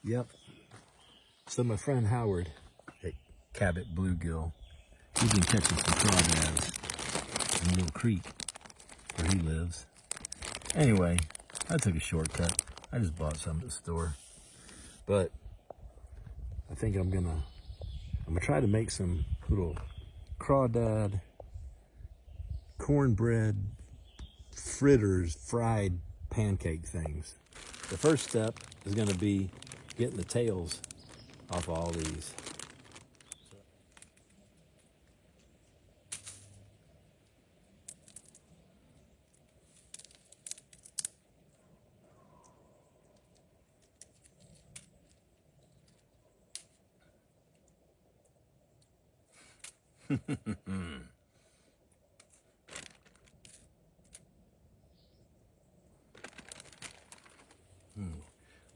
Yep. So my friend Howard at Cabot Bluegill, he's been catching some crawdads in a little creek where he lives. Anyway, I took a shortcut. I just bought some at the store. But I think I'm gonna try to make some little crawdad cornbread fritters, fried pancake things. The first step is gonna be getting the tails off all these.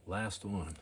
Last one.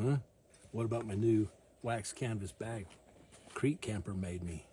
Huh? What about my new wax canvas bag Creek Camper made me?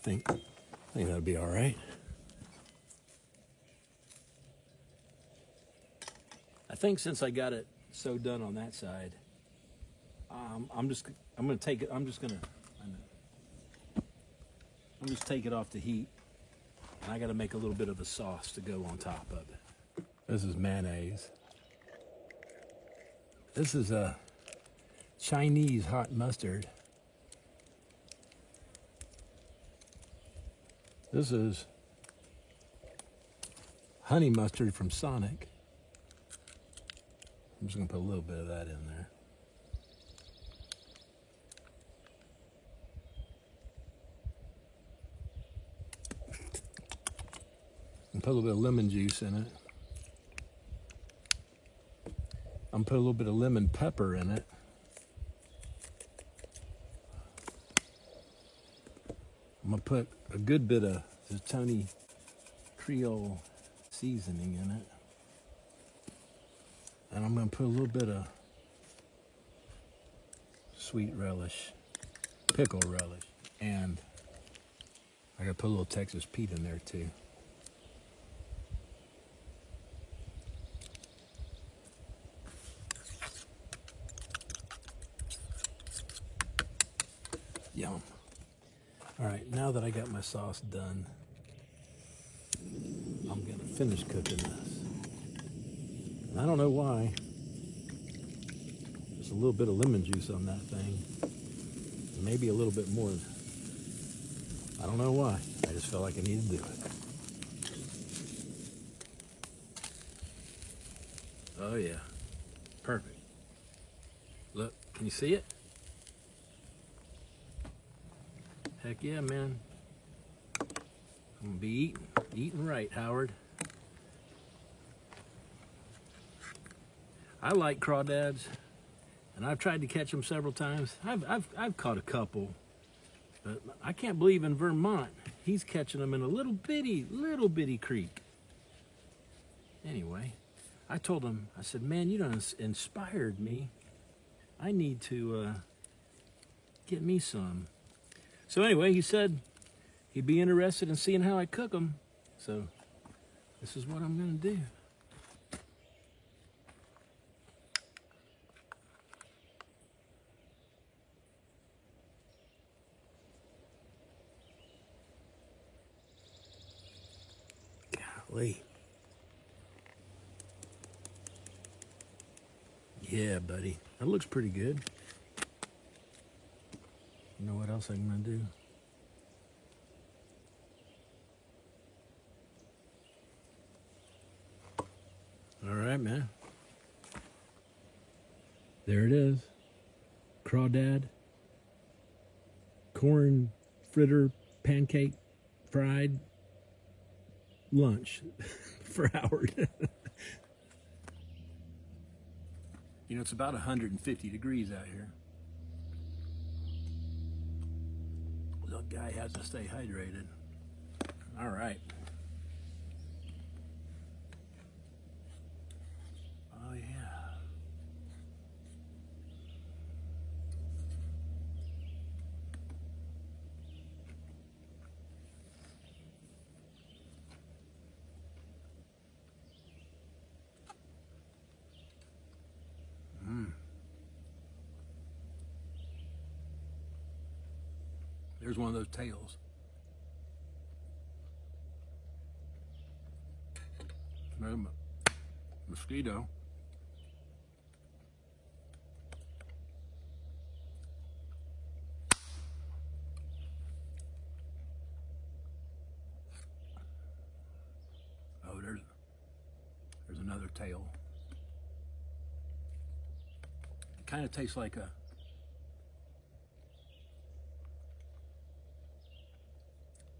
think that'll be all right. I think since I got it so done on that side, I'm just take it off the heat, and I got to make a little bit of a sauce to go on top of it. This is mayonnaise. This is a Chinese hot mustard. This is honey mustard from Sonic. I'm just gonna put a little bit of that in there. And put a little bit of lemon juice in it. I'm gonna put a little bit of lemon pepper in it. I'm gonna put a good bit of the Tony Creole seasoning in it. And I'm gonna put a little bit of sweet relish, pickle relish. And I gotta put a little Texas Pete in there too. Yum. All right, now that I got my sauce done, I'm gonna finish cooking this. And I don't know why. Just a little bit of lemon juice on that thing. Maybe a little bit more. I don't know why. I just felt like I needed to do it. Oh yeah, perfect. Look, can you see it? Heck yeah, man. I'm gonna be eating right, Howard. I like crawdads, and I've tried to catch them several times. I've caught a couple, but I can't believe in Vermont he's catching them in a little bitty creek. Anyway, I told him, I said, man, you done inspired me. I need to get me some. So anyway, he said he'd be interested in seeing how I cook them. So this is what I'm gonna do. Golly. Yeah, buddy. That looks pretty good. You know what else I'm gonna do? All right, man. There it is. Crawdad. Corn fritter pancake fried lunch for Howard. You know, it's about 150 degrees out here. The guy has to stay hydrated. All right. Oh yeah. There's one of those tails. Mosquito. Oh, there's another tail. It kind of tastes like a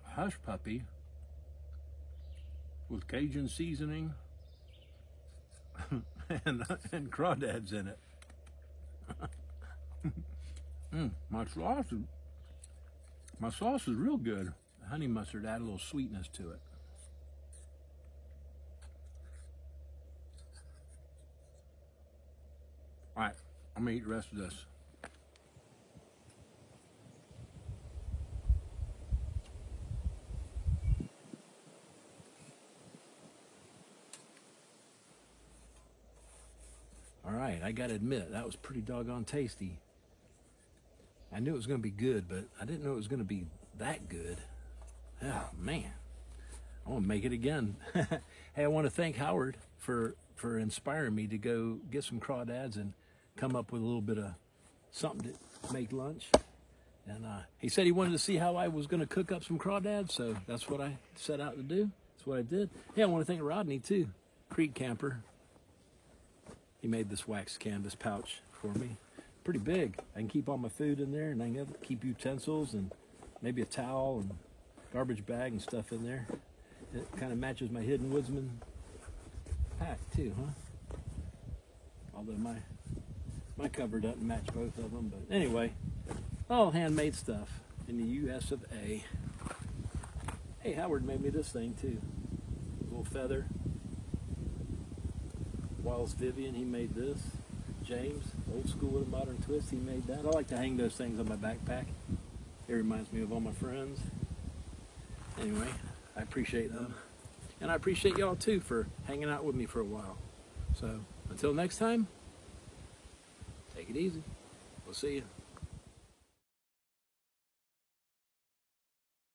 hush puppy with Cajun seasoning and crawdads in it. My sauce is real good. The honey mustard add a little sweetness to it. All right, I'm gonna eat the rest of this. night. I gotta admit, that was pretty doggone tasty. I knew it was gonna be good, but I didn't know it was gonna be that good. Oh man, I want to make it again. Hey, I want to thank Howard for inspiring me to go get some crawdads and come up with a little bit of something to make lunch. And he said he wanted to see how I was going to cook up some crawdads, so that's what I set out to do. That's what I did. Hey, I want to thank Rodney too, Creek Camper. He made this wax canvas pouch for me. Pretty big. I can keep all my food in there, and I can keep utensils and maybe a towel and garbage bag and stuff in there. It kind of matches my Hidden Woodsman pack too, huh? Although my cover doesn't match both of them, but anyway, all handmade stuff in the US of A. Hey, Howard made me this thing too. A little feather. Wallace Vivian, he made this. James, old school with a modern twist, he made that. I like to hang those things on my backpack. It reminds me of all my friends. Anyway, I appreciate them. And I appreciate y'all too for hanging out with me for a while. So until next time, take it easy. We'll see you.